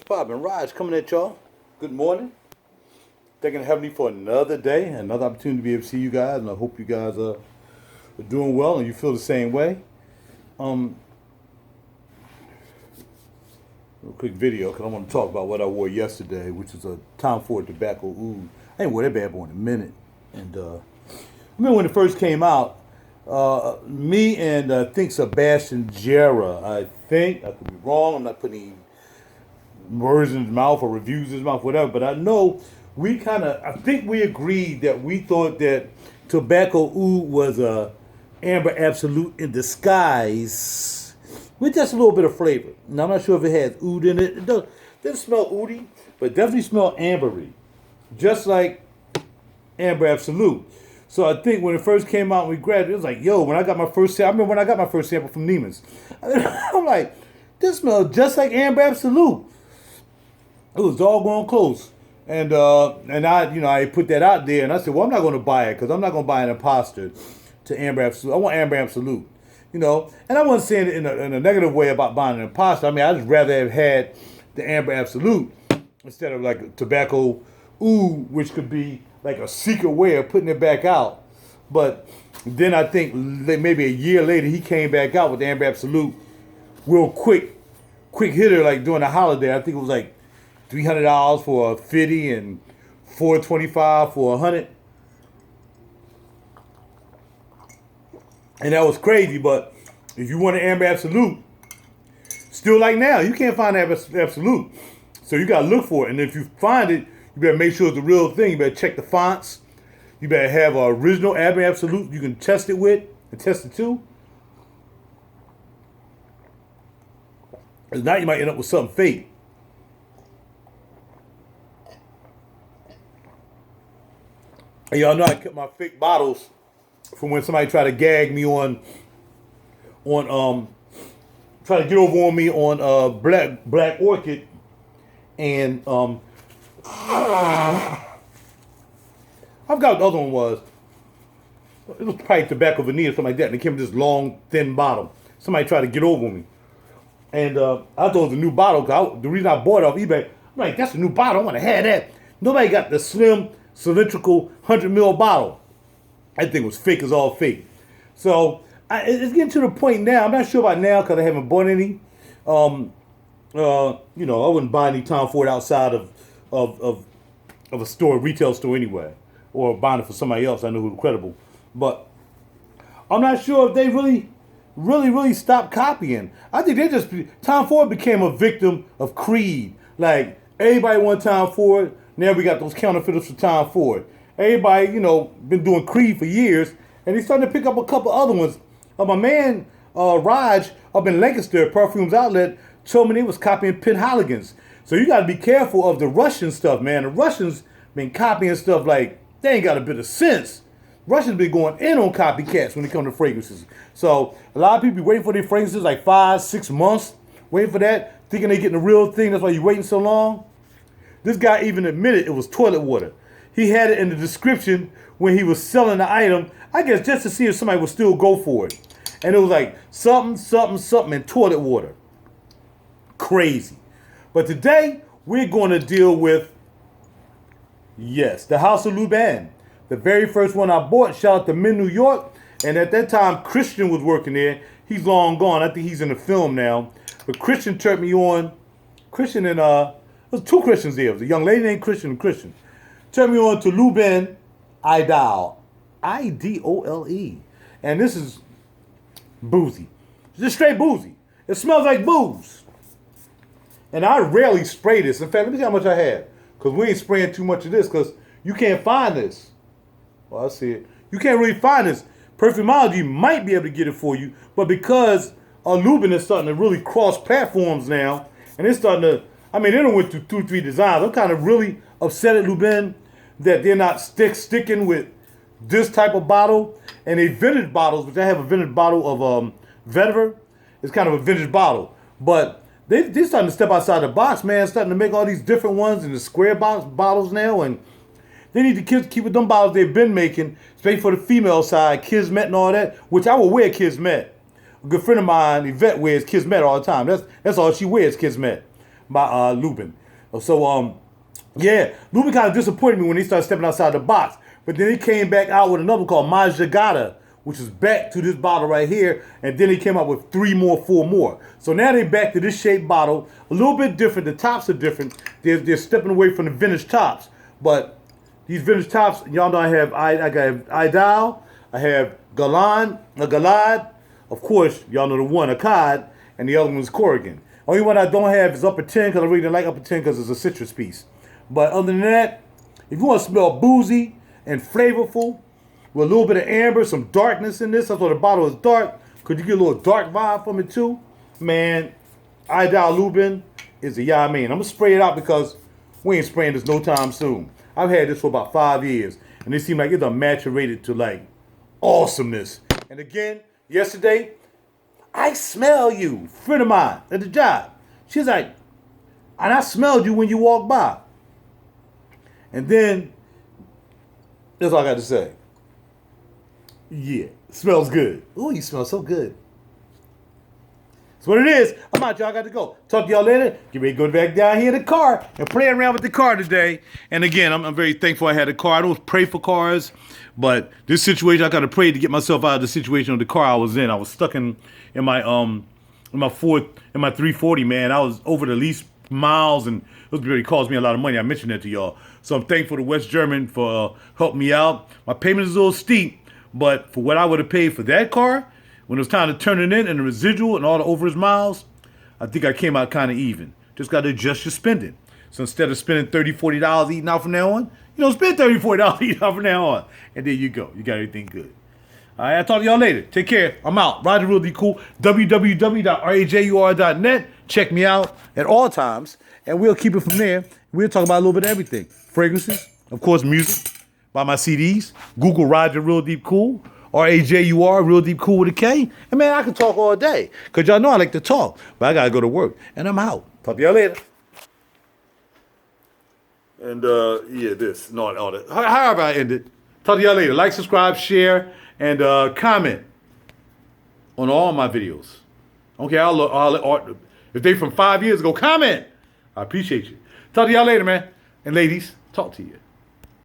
poppin'? Raj coming at y'all. Good morning. Thanking Heavenly for another day, another opportunity to be able to see you guys, and I hope you guys are doing well and you feel the same way. Real quick video because I want to talk about what I wore yesterday, which is a Tom Ford tobacco oud. I ain't wore that bad boy in a minute. And I remember when it first came out, me and I think Sebastian Jera, I could be wrong, I'm not putting any words in his mouth or reviews in his mouth, whatever, but I know I think we agreed that we thought that tobacco oud was a amber absolute in disguise with just a little bit of flavor. Now, I'm not sure if it has oud in it. It doesn't smell oudy, but definitely smell ambery, just like amber absolute. So I think when it first came out, we grabbed it. It was like, yo, when I got my first sample, I remember when I got my first sample from Neiman's. I'm like, this smells just like amber absolute. It was doggone close. And I put that out there, and I said, well, I'm not going to buy it because I'm not going to buy an imposter to amber absolute. I want amber absolute, And I wasn't saying it in a negative way about buying an imposter. I mean, I'd just rather have had the amber absolute instead of like a tobacco oud, which could be like a secret way of putting it back out. But then I think maybe a year later, he came back out with the amber absolute real quick hitter, like during the holiday. I think it was like $300 for a 50 and $425 for 100. And that was crazy, but if you want an amber absolute, still like now, you can't find amber absolute. So you gotta look for it. And if you find it, you better make sure it's the real thing. You better check the fonts. You better have an original amber absolute you can test it with and test it too. Because now you might end up with something fake. And y'all know I kept my fake bottles from when somebody tried to gag me on try to get over on me on Black Orchid, and I forgot what the other one was. It was probably tobacco vanilla or something like that, and it came in this long, thin bottle. Somebody tried to get over on me, and I thought it was a new bottle. Cause the reason I bought it off eBay, I'm like, that's a new bottle. I want to have that. Nobody got the slim, cylindrical 100 ml bottle. That thing was fake as all fake. So it's getting to the point now. I'm not sure about now because I haven't bought any. I wouldn't buy any Tom Ford outside of a store, retail store anyway, or buying it for somebody else I know who's credible. But I'm not sure if they really stopped copying. I think Tom Ford became a victim of Creed. Like, everybody wanted Tom Ford. Now we got those counterfeiters for Tom Ford. Everybody, been doing Creed for years, and he's starting to pick up a couple other ones. My man, Raj, up in Lancaster, Perfumes Outlet, told me they was copying Penhaligon's. So you got to be careful of the Russian stuff, man. The Russians been copying stuff like they ain't got a bit of sense. Russians been going in on copycats when it comes to fragrances. So a lot of people be waiting for their fragrances like 5-6 months, waiting for that, thinking they getting the real thing. That's why you waiting so long. This guy even admitted it was toilet water. He had it in the description when he was selling the item, I guess just to see if somebody would still go for it. And it was like something in toilet water. Crazy. But today, we're going to deal with, yes, the House of Lubin. The very first one I bought, shout out to Min, New York. And at that time, Christian was working there. He's long gone. I think he's in the film now. But Christian turned me on. Christian and, there was two Christians there. There was a young lady named Christian and Christian. Turned me on to Lubin Idole. Idole. And this is boozy. Just straight boozy. It smells like booze. And I rarely spray this. In fact, let me see how much I have. Because we ain't spraying too much of this because you can't find this. Well, I see it. You can't really find this. Perfumology might be able to get it for you. But because Lubin is starting to really cross platforms now, and it's starting to, they done went through 2-3 designs. I'm kind of really upset at Lubin that they're not sticking with this type of bottle. And they vintage bottles, which I have a vintage bottle of Vetiver. It's kind of a vintage bottle. But they're starting to step outside the box, man. Starting to make all these different ones in the square bottles now. And they need to keep with them bottles they've been making, especially for the female side, Kismet and all that, which I will wear Kismet. A good friend of mine, Yvette, wears Kismet all the time. That's all she wears, Kismet. by Lubin. So yeah, Lubin kind of disappointed me when he started stepping outside the box. But then he came back out with another called Majagata, which is back to this bottle right here. And then he came out with 4 more. So now they back to this shaped bottle, a little bit different. The tops are different. They're stepping away from the vintage tops. But these vintage tops, y'all know I got Idole, I have Galad, of course, y'all know the one, Akkad, and the other one is Corrigan. Only one I don't have is Upper 10, because I really didn't like Upper 10 because it's a citrus piece. But other than that, if you want to smell boozy and flavorful, with a little bit of amber, some darkness in this, that's why the bottle is dark, because you get a little dark vibe from it too, man, Idole Lubin is a yeah, I mean. I'm going to spray it out because we ain't spraying this no time soon. I've had this for about 5 years, and it seemed like it's done maturated to like awesomeness. And again, yesterday, I smell you, friend of mine at the job. She's like, and I smelled you when you walked by. And then, that's all I got to say. Yeah, smells good. Oh, you smell so good. That's what it is. I'm out, y'all. Got to go. Talk to y'all later. Get ready to go back down here in the car and play around with the car today. And again, I'm very thankful I had a car. I don't pray for cars, but this situation, I got to pray to get myself out of the situation of the car I was in. I was stuck in my 340, man. I was over the least miles, and it really cost me a lot of money. I mentioned that to y'all. So I'm thankful to West German for helping me out. My payment is a little steep, but for what I would have paid for that car, when it was time to turn it in and the residual and all the overage miles, I think I came out kind of even. Just got to adjust your spending. So instead of spending $30, $40 eating out from now on, you don't spend $30, $40 eating out from now on. And there you go. You got everything good. All right, I'll talk to y'all later. Take care. I'm out. Roger Really Cool. www.rajur.net. Check me out at all times. And we'll keep it from there. We'll talk about a little bit of everything. Fragrances, of course, music, buy my CDs. Google Roger Real Deep Cool. RAJUR, Real Deep Cool with a K. And man, I can talk all day. Because y'all know I like to talk. But I got to go to work. And I'm out. Talk to y'all later. And yeah, this. No, all that. However I end it. Talk to y'all later. Like, subscribe, share, and comment on all my videos. Okay, if they from 5 years ago, comment. I appreciate you. Talk to y'all later, man. And ladies, talk to you.